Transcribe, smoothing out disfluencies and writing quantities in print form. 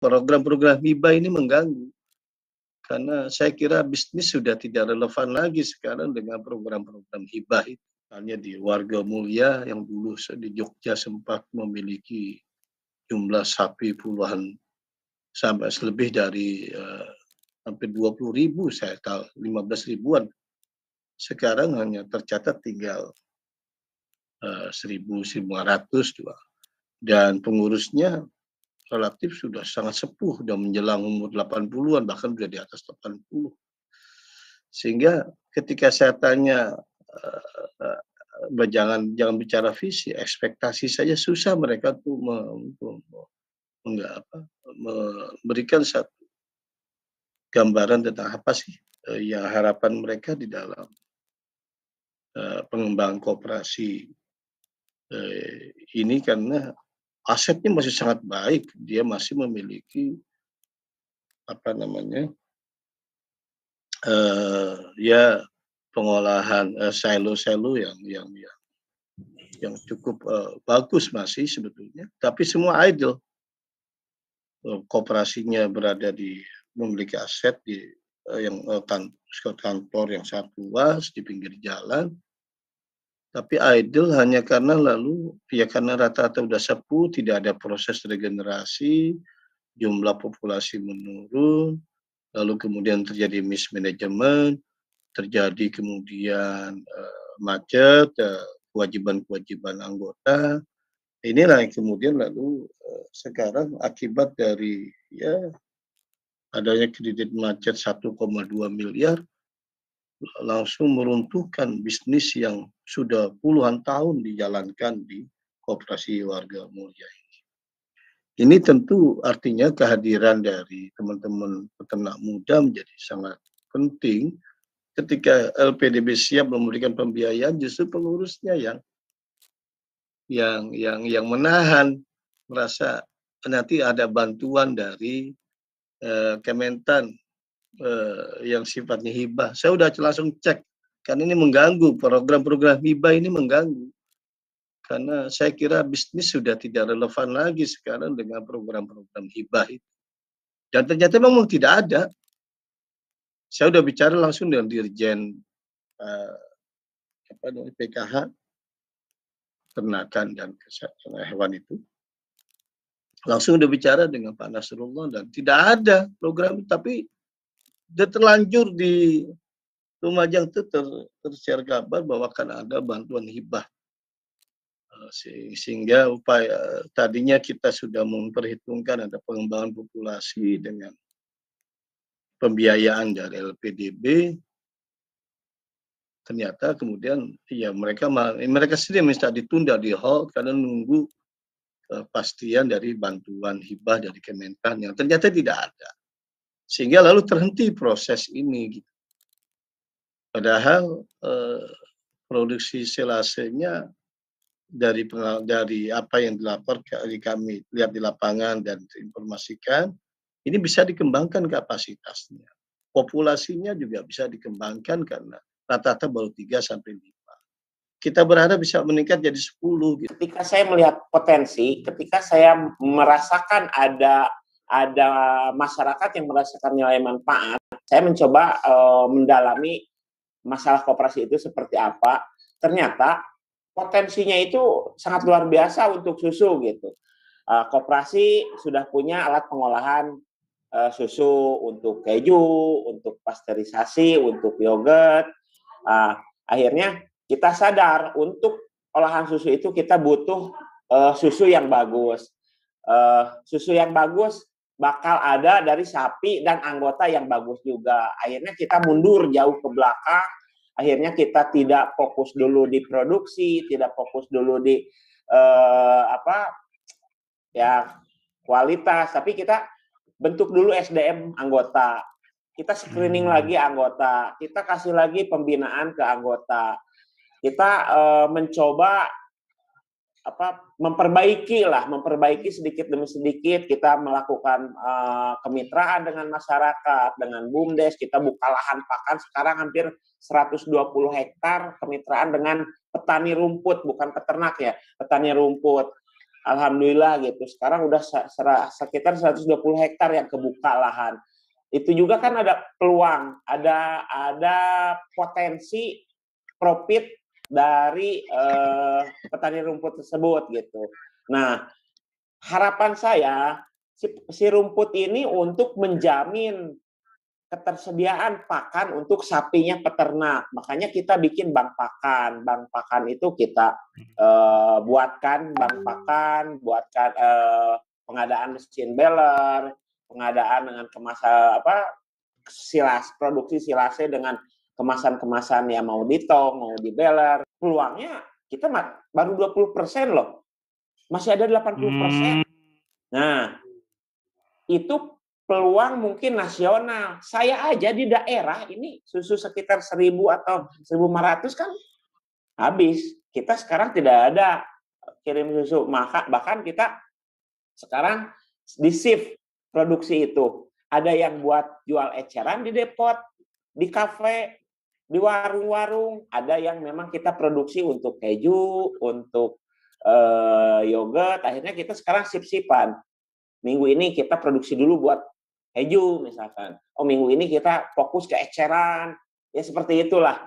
program-program hibah ini mengganggu. Karena saya kira bisnis sudah tidak relevan lagi sekarang dengan program-program hibah itu. Hanya di Warga Mulia yang dulu di Jogja sempat memiliki jumlah sapi puluhan sampai lebih dari hampir 20.000, saya tahu 15 ribuan. Sekarang hanya tercatat tinggal 1.500 dan pengurusnya relatif sudah sangat sepuh, sudah menjelang umur 80-an, bahkan sudah di atas 80. Sehingga ketika saya tanya, jangan bicara visi, ekspektasi saja susah mereka tuh memberikan satu gambaran tentang apa sih yang harapan mereka di dalam pengembangan koperasi ini, karena asetnya masih sangat baik, dia masih memiliki ya pengolahan silo-silo yang cukup bagus masih sebetulnya, tapi semua idle. Koperasinya memiliki aset yang kantor yang sangat luas di pinggir jalan, tapi idle hanya karena karena rata-rata udah sepuh, tidak ada proses regenerasi, jumlah populasi menurun, lalu kemudian terjadi mismanagement, terjadi kemudian macet, kewajiban-kewajiban anggota. Inilah yang kemudian sekarang akibat dari adanya kredit macet 1,2 miliar langsung meruntuhkan bisnis yang sudah puluhan tahun dijalankan di Koperasi Warga Mulia ini. Ini tentu artinya kehadiran dari teman-teman peternak muda menjadi sangat penting. Ketika LPDB siap memberikan pembiayaan, justru pengurusnya yang menahan, merasa nanti ada bantuan dari Kementan yang sifatnya hibah. Saya udah langsung cek, karena ini mengganggu, program-program hibah ini mengganggu. Karena saya kira bisnis sudah tidak relevan lagi sekarang dengan program-program hibah itu. Dan ternyata memang tidak ada. Saya udah bicara langsung dengan Dirjen PKH, Ternakan dan Kesehatan Hewan itu. Langsung udah bicara dengan Pak Nasrullah dan tidak ada program, tapi udah terlanjur di Lumajang itu tersiar kabar bahwa akan ada bantuan hibah. Sehingga upaya tadinya kita sudah memperhitungkan ada pengembangan populasi dengan pembiayaan dari LPDB, ternyata kemudian mereka sendiri minta ditunda, di hold karena nunggu kepastian dari bantuan hibah dari Kementan yang ternyata tidak ada, sehingga lalu terhenti proses ini gitu. Padahal produksi selasenya dari apa yang kami lihat di lapangan dan informasikan, ini bisa dikembangkan kapasitasnya. Populasinya juga bisa dikembangkan karena rata-rata baru 3 sampai 5. Kita berharap bisa meningkat jadi 10 gitu. Ketika saya melihat potensi, ketika saya merasakan ada masyarakat yang merasakan nilai manfaat, saya mencoba mendalami masalah koperasi itu seperti apa. Ternyata potensinya itu sangat luar biasa untuk susu gitu. Koperasi sudah punya alat pengolahan susu untuk keju, untuk pasteurisasi, untuk yogurt. Akhirnya kita sadar untuk olahan susu itu kita butuh susu yang bagus. Susu yang bagus bakal ada dari sapi dan anggota yang bagus juga. Akhirnya kita mundur jauh ke belakang. Akhirnya kita tidak fokus dulu di produksi, tidak fokus dulu di kualitas, tapi kita bentuk dulu SDM anggota. Kita screening lagi anggota, kita kasih lagi pembinaan ke anggota. Kita mencoba memperbaiki sedikit demi sedikit. Kita melakukan kemitraan dengan masyarakat, dengan BUMDes. Kita buka lahan pakan sekarang hampir 120 hektar kemitraan dengan petani rumput, bukan peternak ya, petani rumput. Alhamdulillah gitu. Sekarang udah sekitar 120 hektar yang kebuka lahan. Itu juga kan ada peluang, ada potensi profit dari petani rumput tersebut gitu. Nah, harapan saya si rumput ini untuk menjamin ketersediaan pakan untuk sapinya peternak. Makanya kita bikin bank pakan. Bank pakan itu kita buatkan bank pakan, buatkan pengadaan mesin baler, pengadaan dengan kemasan produksi silasnya dengan kemasan-kemasan yang mau ditong, mau di baler. Peluangnya kita baru 20% loh. Masih ada 80%. Nah, itu peluang mungkin nasional. Saya aja di daerah ini susu sekitar 1.000 atau 1.500 kan habis. Kita sekarang tidak ada kirim susu, maka bahkan kita sekarang di shift produksi itu. Ada yang buat jual eceran di depot, di kafe, di warung-warung. Ada yang memang kita produksi untuk keju, untuk yogurt. Akhirnya kita sekarang sip-sipan. Minggu ini kita produksi dulu buat keju misalkan. Oh, minggu ini kita fokus ke eceran. Ya seperti itulah.